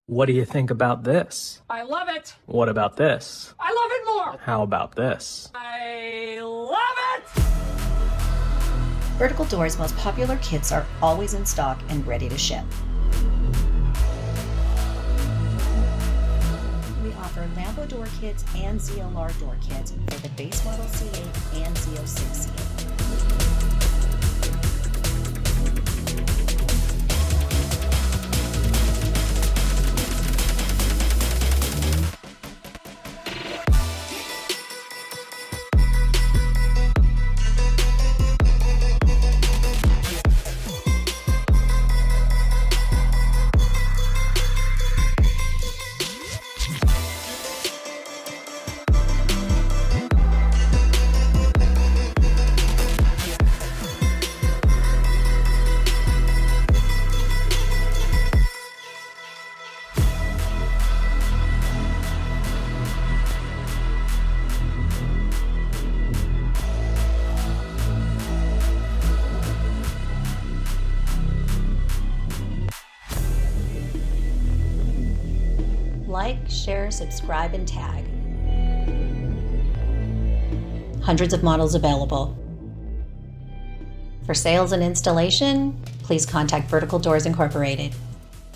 What do you think about this? I love it. What about this? I love it more. How about this? I love it. Vertical Door's most popular kits are always in stock and ready to ship. We offer Lambo Door Kits and ZLR Door Kits for the base model C8 and Z06 C8. Like, share, subscribe, and tag. Hundreds of models available. For sales and installation, please contact Vertical Doors Incorporated.